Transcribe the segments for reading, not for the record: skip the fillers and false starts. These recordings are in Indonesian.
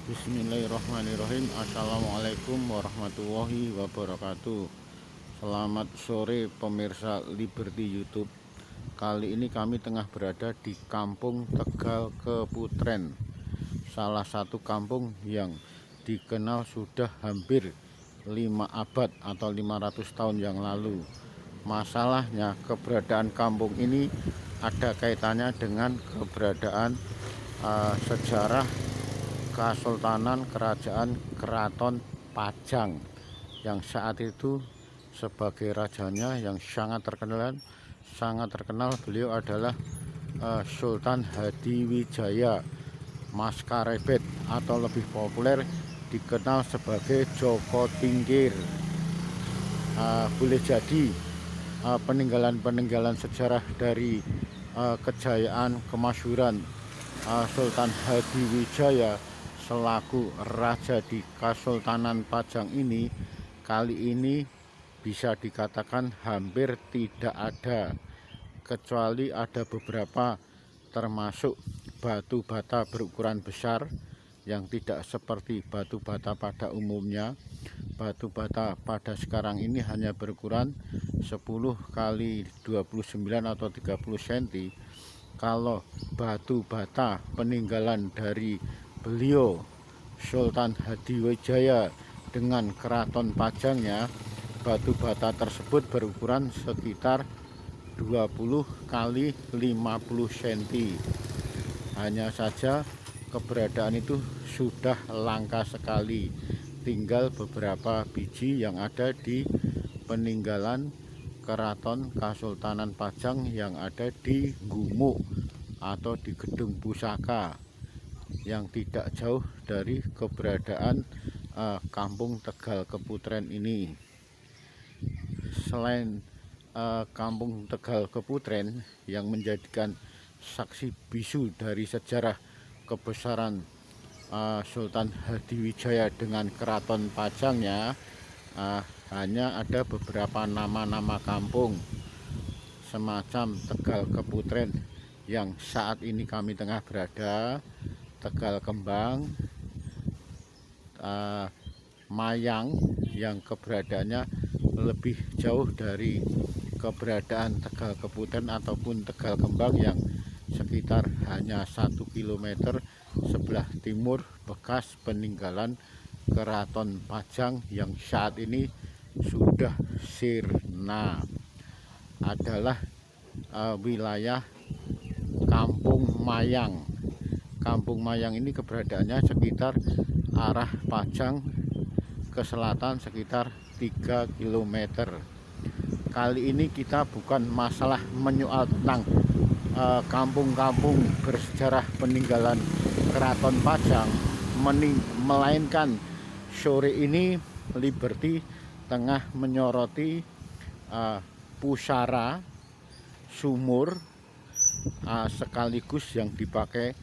Bismillahirrahmanirrahim. Assalamualaikum warahmatullahi wabarakatuh. Selamat sore pemirsa Liberty YouTube. Kali ini kami tengah berada di Kampung Tegal Keputren, salah satu kampung yang dikenal sudah hampir 5 abad atau 500 tahun yang lalu. Masalahnya keberadaan kampung ini ada kaitannya dengan keberadaan sejarah Kesultanan Kerajaan Keraton Pajang yang saat itu sebagai rajanya yang sangat terkenal beliau adalah Sultan Hadiwijaya Maskarebet atau lebih populer dikenal sebagai Joko Tingkir. Boleh jadi peninggalan-peninggalan sejarah dari kejayaan kemasyhuran Sultan Hadiwijaya selaku raja di Kesultanan Pajang ini kali ini bisa dikatakan hampir tidak ada, kecuali ada beberapa termasuk batu bata berukuran besar yang tidak seperti batu bata pada umumnya. Batu bata pada sekarang ini hanya berukuran 10 kali 29 atau 30 cm. Kalau batu bata peninggalan dari beliau Sultan Hadiwijaya dengan Keraton Pajangnya, batu bata tersebut berukuran sekitar 20 kali 50 cm. Hanya saja keberadaan itu sudah langka sekali, tinggal beberapa biji yang ada di peninggalan Keraton Kesultanan Pajang yang ada di Gumuk atau di Gedung Pusaka yang tidak jauh dari keberadaan Kampung Tegal Keputren ini. Selain Kampung Tegal Keputren yang menjadikan saksi bisu dari sejarah kebesaran Sultan Hadiwijaya dengan Keraton Pajangnya, hanya ada beberapa nama-nama kampung semacam Tegal Keputren yang saat ini kami tengah berada, Tegal Kembang, Mayang yang keberadaannya lebih jauh dari keberadaan Tegal Keputren ataupun Tegal Kembang yang sekitar hanya 1 km sebelah timur bekas peninggalan Keraton Pajang yang saat ini sudah sirna, adalah wilayah Kampung Mayang. Kampung Mayang ini keberadaannya sekitar arah Pajang ke selatan sekitar 3 km. Kali ini kita bukan masalah menyoal tentang kampung-kampung bersejarah peninggalan Keraton Pajang, melainkan sore ini Liberty tengah menyoroti pusara sumur sekaligus yang dipakai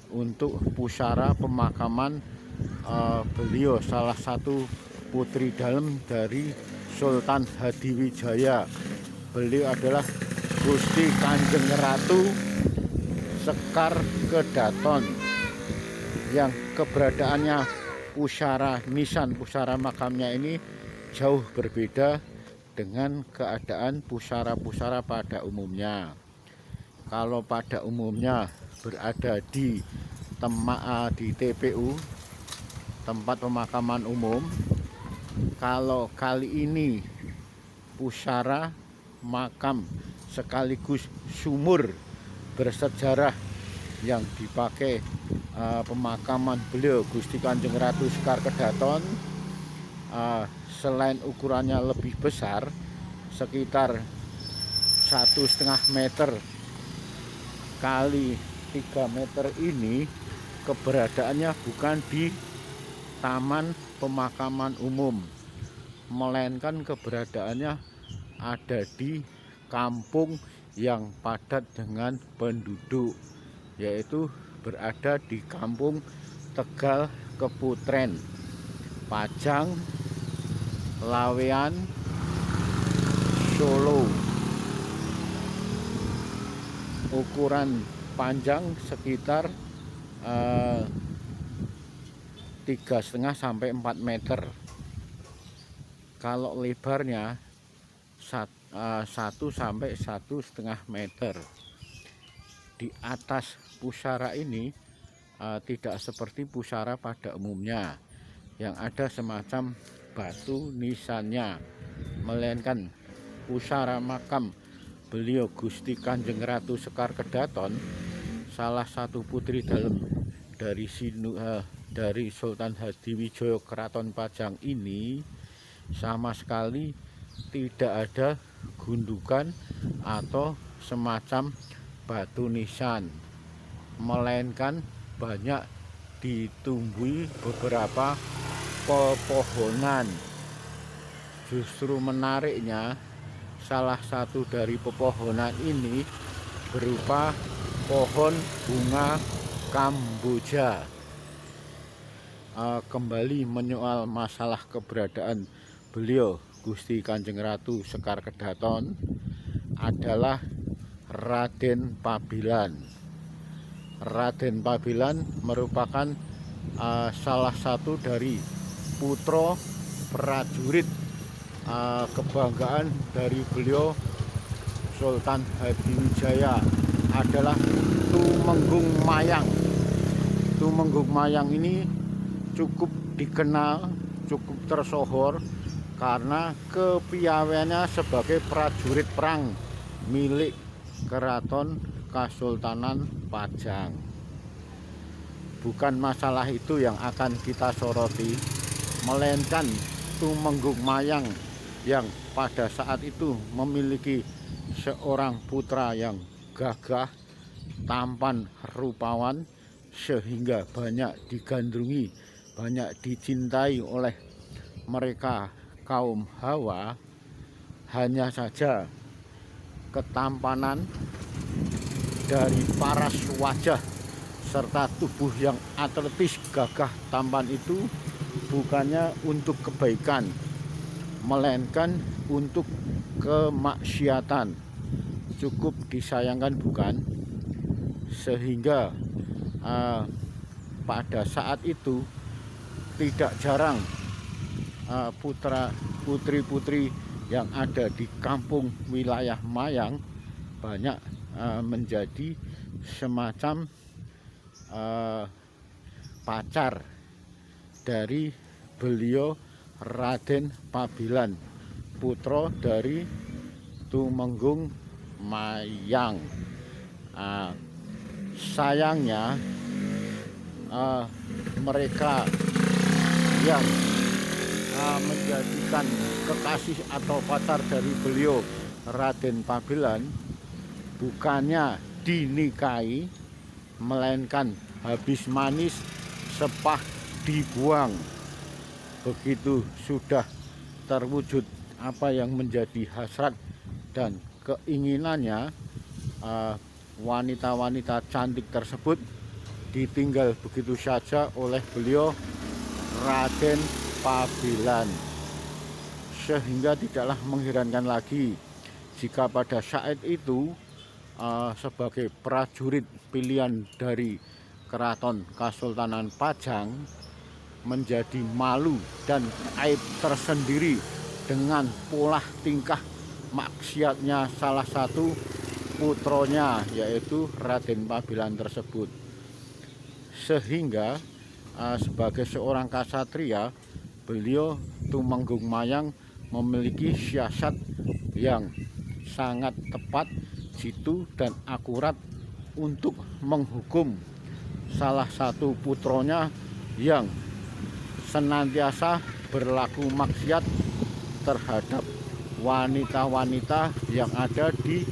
untuk pusara pemakaman beliau, salah satu putri dalam dari Sultan Hadiwijaya. Beliau adalah Gusti Kanjeng Ratu Sekar Kedaton yang keberadaannya pusara nisan pusara makamnya ini jauh berbeda dengan keadaan pusara-pusara pada umumnya. Kalau pada umumnya berada di TPU, tempat pemakaman umum, kalau kali ini pusara makam sekaligus sumur bersejarah yang dipakai pemakaman beliau Gusti Kanjeng Ratu Sekar Kedaton, selain ukurannya lebih besar sekitar 1,5 meter kali 3 meter ini, keberadaannya bukan di taman pemakaman umum, melainkan keberadaannya ada di kampung yang padat dengan penduduk, yaitu berada di Kampung Tegal Keputren, Pajang, Lawean, Solo. Ukuran panjang sekitar 3,5 sampai 4 meter. Kalau lebarnya 1 sampai 1,5 meter. Di atas pusara ini tidak seperti pusara pada umumnya yang ada semacam batu nisannya, melainkan pusara makam beliau Gusti Kanjeng Ratu Sekar Kedaton, salah satu putri dalem dari Sultan Hadiwijaya Keraton Pajang ini, sama sekali tidak ada gundukan atau semacam batu nisan, melainkan banyak ditumbuhi beberapa pepohonan. Justru menariknya, salah satu dari pepohonan ini berupa pohon bunga Kamboja. Kembali menyoal masalah keberadaan beliau Gusti Kanjeng Ratu Sekar Kedaton adalah Raden Pabilan. Raden Pabilan merupakan salah satu dari putra prajurit kebanggaan dari beliau Sultan Hadiwijaya, adalah Tumenggung Mayang. Tumenggung Mayang ini cukup dikenal, cukup tersohor karena kepiawaiannya sebagai prajurit perang milik Keraton Kasultanan Pajang. Bukan masalah itu yang akan kita soroti, melainkan Tumenggung Mayang yang pada saat itu memiliki seorang putra yang gagah, tampan, rupawan, sehingga banyak digandrungi, banyak dicintai oleh mereka kaum Hawa. Hanya saja ketampanan dari paras wajah serta tubuh yang atletis, gagah, tampan itu bukannya untuk kebaikan, melainkan untuk kemaksiatan. Cukup disayangkan, bukan? Sehingga pada saat itu tidak jarang putra putri-putri yang ada di kampung wilayah Mayang banyak menjadi semacam pacar dari beliau Raden Pabilan, putra dari Tumenggung Mayang. Sayangnya mereka yang menjadikan kekasih atau pacar dari beliau Raden Pabilan bukannya dinikahi, melainkan habis manis sepah dibuang. Begitu sudah terwujud apa yang menjadi hasrat dan keinginannya, wanita-wanita cantik tersebut ditinggal begitu saja oleh beliau Raden Pabilan. Sehingga tidaklah mengherankan lagi jika pada saat itu sebagai prajurit pilihan dari Keraton Kasultanan Pajang menjadi malu dan aib tersendiri dengan pola tingkah maksiatnya salah satu putronya, yaitu Raden Pabilan tersebut. Sehingga sebagai seorang kasatria, beliau Tumenggung Mayang memiliki siasat yang sangat tepat, jitu, dan akurat untuk menghukum salah satu putronya yang senantiasa berlaku maksiat terhadap wanita-wanita yang ada di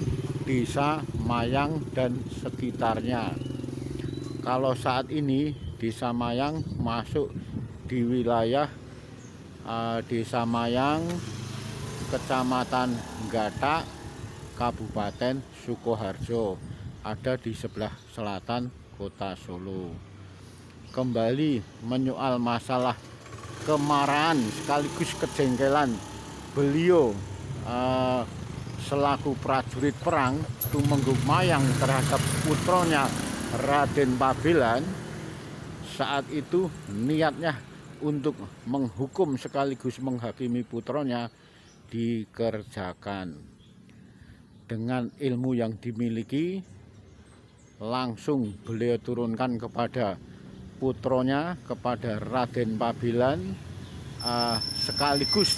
desa Mayang dan sekitarnya. Kalau saat ini desa Mayang masuk di wilayah Desa Mayang, Kecamatan Gathak, Kabupaten Sukoharjo, ada di sebelah selatan Kota Solo. Kembali menyoal masalah kemarahan sekaligus kejengkelan beliau selaku prajurit perang Tumenggung Mayang terhadap putronya Raden Pabilan. saat itu niatnya untuk menghukum sekaligus menghakimi putranya dikerjakan. Dengan ilmu yang dimiliki, langsung beliau turunkan kepada putronya, kepada Raden Pabilan, sekaligus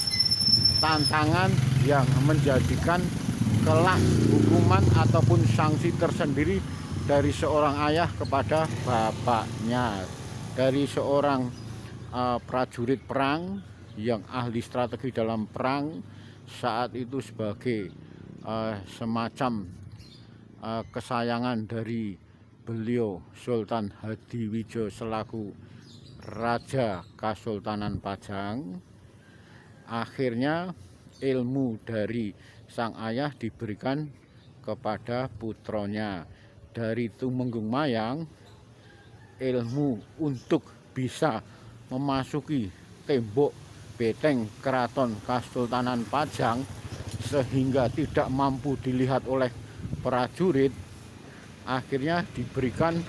tantangan yang menjadikan kelak hukuman ataupun sanksi tersendiri dari seorang ayah kepada bapaknya, dari seorang prajurit perang yang ahli strategi dalam perang saat itu sebagai semacam kesayangan dari beliau Sultan Hadiwijo selaku Raja Kasultanan Pajang. Akhirnya ilmu dari sang ayah diberikan kepada putronya. Dari Tumenggung Mayang, ilmu untuk bisa memasuki tembok beteng keraton Kasultanan Pajang sehingga tidak mampu dilihat oleh prajurit, akhirnya diberikan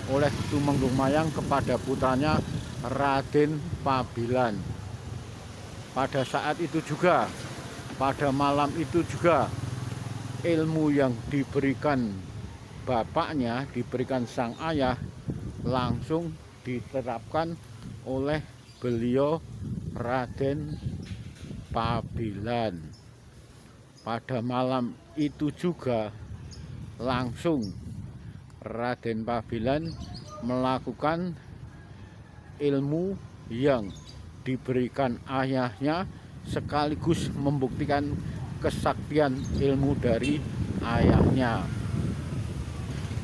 oleh Tumenggung Mayang kepada putranya Raden Pabilan. Pada saat itu juga, pada malam itu juga, ilmu yang diberikan bapaknya, diberikan sang ayah, langsung diterapkan oleh beliau Raden Pabilan. Pada malam itu juga langsung Raden Pabilan melakukan ilmu yang diberikan ayahnya, sekaligus membuktikan kesaktian ilmu dari ayahnya.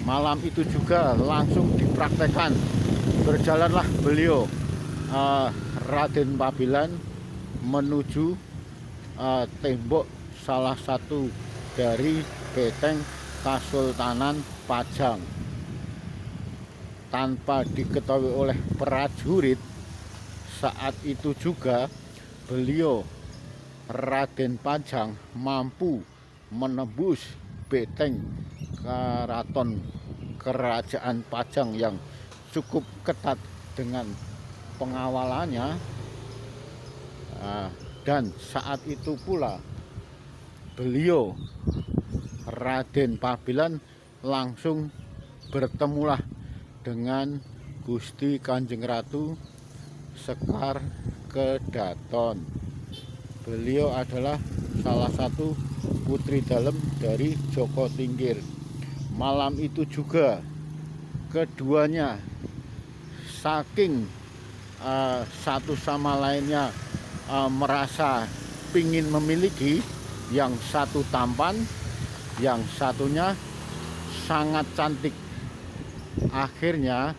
Malam itu juga langsung dipraktekkan. Berjalanlah beliau Raden Pabilan menuju tembok salah satu dari beteng Kasultanan Pajang. Tanpa diketahui oleh prajurit, saat itu juga beliau Raden Pajang mampu menembus beteng keraton kerajaan Pajang yang cukup ketat dengan pengawalannya. Dan saat itu pula beliau Raden Pabilan langsung bertemulah dengan Gusti Kanjeng Ratu Sekar Kedaton. Beliau adalah salah satu putri dalem dari Joko Tingkir. Malam itu juga keduanya saking satu sama lainnya merasa ingin memiliki, yang satu tampan, yang satunya sangat cantik. Akhirnya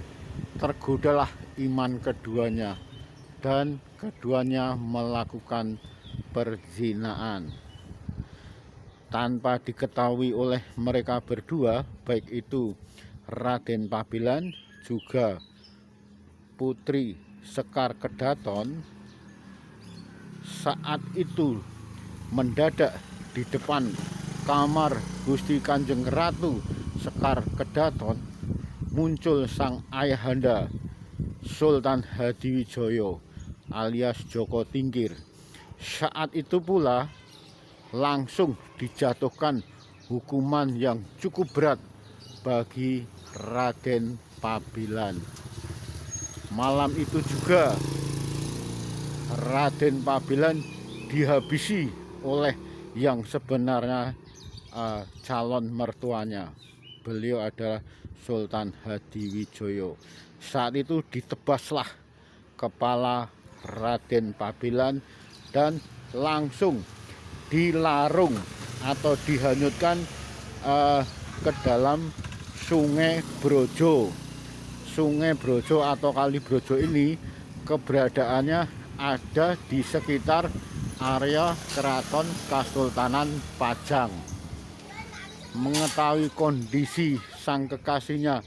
tergodalah iman keduanya dan keduanya melakukan perzinahan tanpa diketahui oleh mereka berdua, baik itu Raden Pabilan juga Putri Sekar Kedaton. Saat itu mendadak di depan kamar Gusti Kanjeng Ratu Sekar Kedaton muncul sang ayahanda Sultan Hadiwijoyo alias Joko Tingkir. Saat itu pula langsung dijatuhkan hukuman yang cukup berat bagi Raden Pabilan. Malam itu juga Raden Pabilan dihabisi oleh yang sebenarnya calon mertuanya. Beliau adalah Sultan Hadiwijoyo. Saat itu ditebaslah kepala Raden Pabilan dan langsung dilarung atau dihanyutkan ke dalam Sungai Brojo. Sungai Brojo atau Kali Brojo ini keberadaannya ada di sekitar area Keraton Kasultanan Pajang. Mengetahui kondisi sang kekasihnya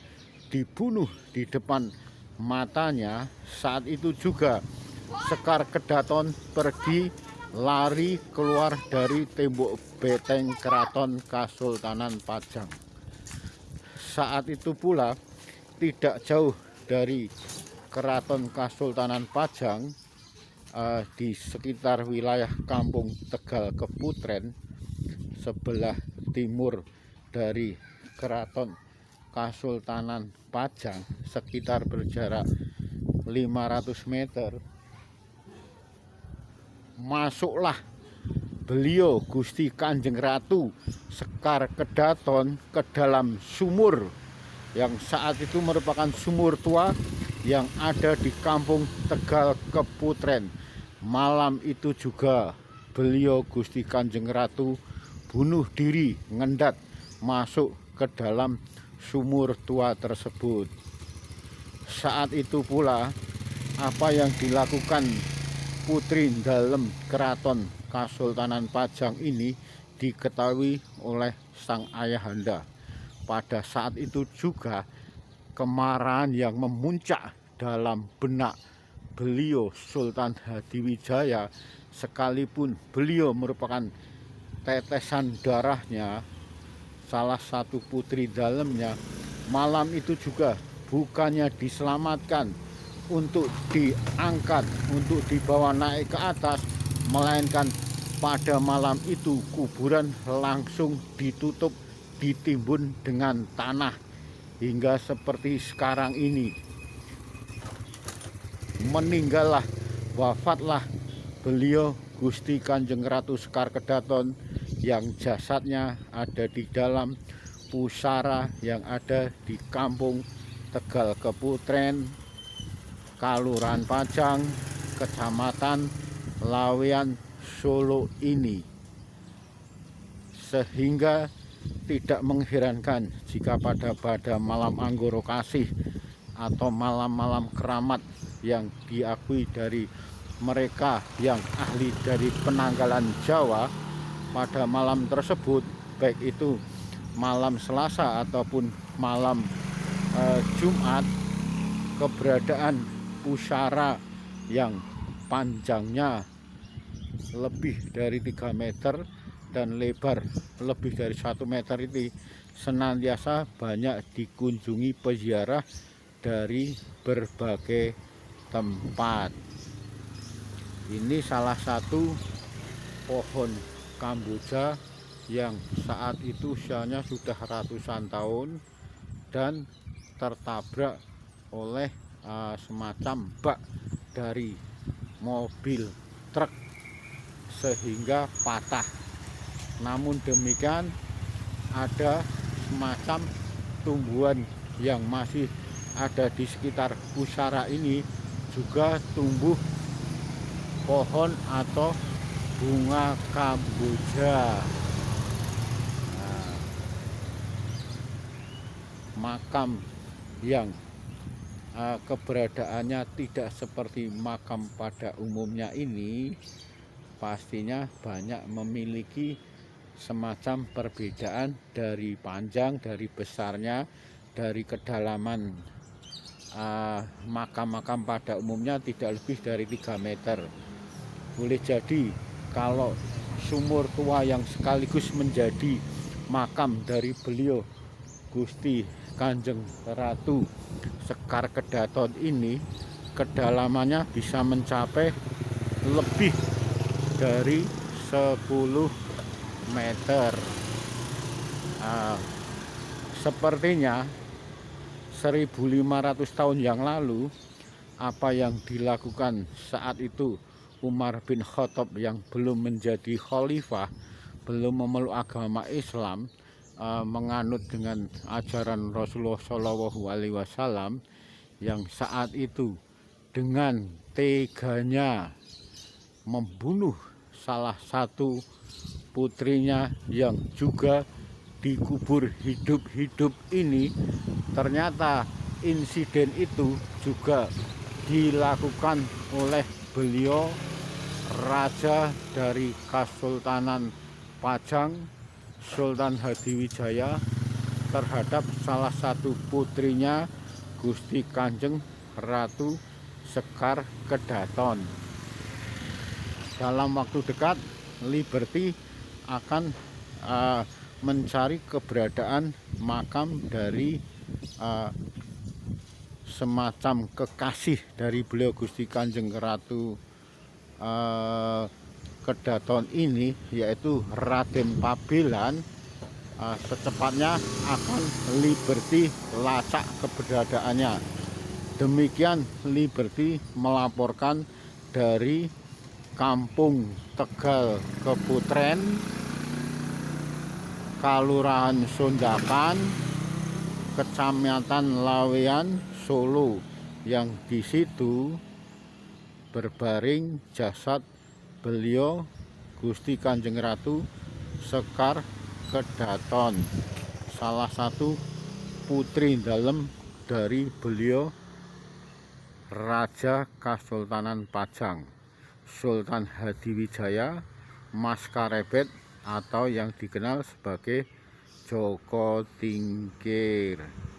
dibunuh di depan matanya, saat itu juga Sekar Kedaton pergi lari keluar dari tembok beteng Keraton Kasultanan Pajang. Saat itu pula tidak jauh dari Keraton Kasultanan Pajang di sekitar wilayah Kampung Tegal Keputren, sebelah timur dari Keraton Kasultanan Pajang, sekitar berjarak 500 meter. Masuklah beliau Gusti Kanjeng Ratu Sekar Kedaton ke dalam sumur yang saat itu merupakan sumur tua yang ada di Kampung Tegal Keputren. Malam itu juga beliau Gusti Kanjeng Ratu bunuh diri, ngendat masuk ke dalam sumur tua tersebut. Saat itu pula apa yang dilakukan putri dalam Keraton Kasultanan Pajang ini diketahui oleh sang ayahanda. Pada saat itu juga kemarahan yang memuncak dalam benak beliau Sultan Hadiwijaya, sekalipun beliau merupakan tetesan darahnya salah satu putri dalamnya, malam itu juga bukannya diselamatkan untuk diangkat, untuk dibawa naik ke atas, melainkan pada malam itu kuburan langsung ditutup, ditimbun dengan tanah hingga seperti sekarang ini. Meninggallah, wafatlah beliau Gusti Kanjeng Ratu Sekar Kedaton yang jasadnya ada di dalam pusara yang ada di Kampung Tegal Keputren, Kalurahan Pajang, Kecamatan Lawean, Solo ini. Sehingga tidak mengherankan jika pada malam Anggoro Kasih atau malam-malam keramat yang diakui dari mereka yang ahli dari penanggalan Jawa, pada malam tersebut, baik itu malam Selasa ataupun malam Jumat, keberadaan pusara yang panjangnya lebih dari 3 meter dan lebar lebih dari 1 meter ini senantiasa banyak dikunjungi peziarah dari berbagai tempat. Ini salah satu pohon Kamboja yang saat itu usianya sudah ratusan tahun dan tertabrak oleh semacam bak dari mobil truk sehingga patah. Namun demikian ada semacam tumbuhan yang masih ada di sekitar pusara ini, juga tumbuh pohon atau bunga Kamboja. Nah, makam yang keberadaannya tidak seperti makam pada umumnya ini pastinya banyak memiliki semacam perbedaan dari panjang, dari besarnya, dari kedalaman. Makam-makam pada umumnya tidak lebih dari 3 meter. Boleh jadi kalau sumur tua yang sekaligus menjadi makam dari beliau Gusti Kanjeng Ratu Sekar Kedaton ini, kedalamannya bisa mencapai lebih dari 10 meter. Sepertinya 1500 tahun yang lalu, apa yang dilakukan saat itu Umar bin Khattab yang belum menjadi khalifah, belum memeluk agama Islam, menganut dengan ajaran Rasulullah SAW, yang saat itu dengan teganya membunuh salah satu putrinya yang juga dikubur hidup-hidup ini. Ternyata insiden itu juga dilakukan oleh beliau raja dari Kasultanan Pajang, Sultan Hadiwijaya, terhadap salah satu putrinya Gusti Kanjeng Ratu Sekar Kedaton. Dalam waktu dekat Liberty akan mencari keberadaan makam dari semacam kekasih dari beliau Gusti Kanjeng Ratu Kedaton ini, yaitu Raden Pabelan, secepatnya akan Liberty lacak keberadaannya. Demikian Liberty melaporkan dari Kampung Tegal Keputren, Kalurahan Sondakan, Kecamatan Lawean, Solo, yang di situ berbaring jasad beliau Gusti Kanjeng Ratu Sekar Kedaton, salah satu putri dalem dari beliau Raja Kasultanan Pajang, Sultan Hadiwijaya Maskarebet, atau yang dikenal sebagai Joko Tingkir.